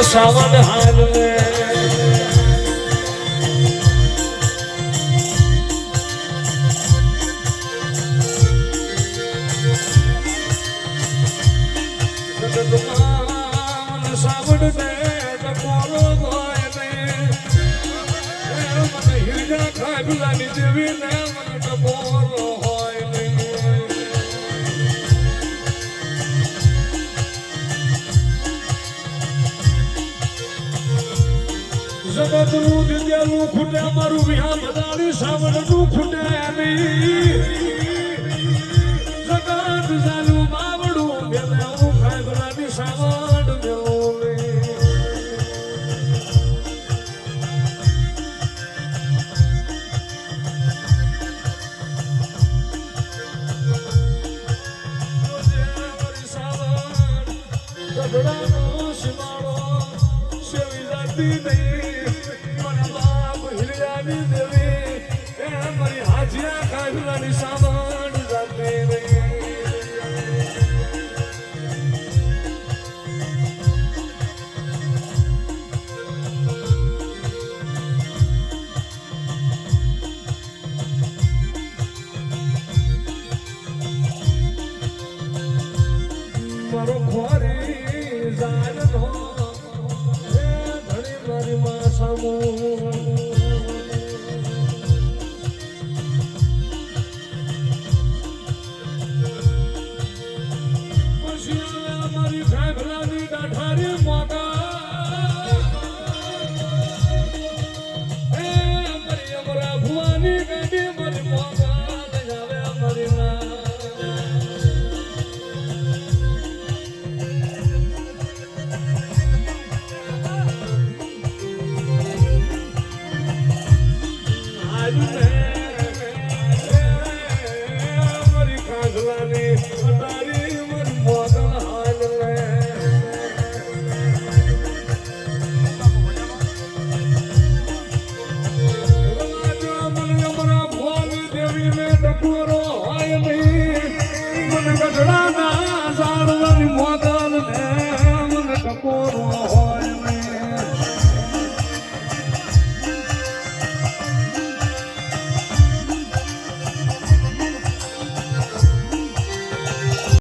સાવન હાલવે સાવન ને ટકોરો હોય ને મને હિરજા ખાબલાની દેવી ને મને ટકોરો હોય ને જગત નું દિદ્યાનું ખૂટે મારું વિહા બધાની સાવન નું ખૂટે નહીં જગત જાનું બાવડું મેલે હું ખાબલાની સાવન મેળવે ગઢડાનો શિમાળો સેવી જાતી નહીં મને બાપ હિરજાની દેવી એ મારી હાજિયા કાઢવાની સાવણ જાતી નહીં મારો ખોરી જાનનો હે ધણી મારી માં સામુ પછી મારી ખાખલાની ડાઠારી મોગા હે મારી અમરા ભુવાની ગાડી મારી મોગા લઈ આવે મારી માં મારી ખાખલાની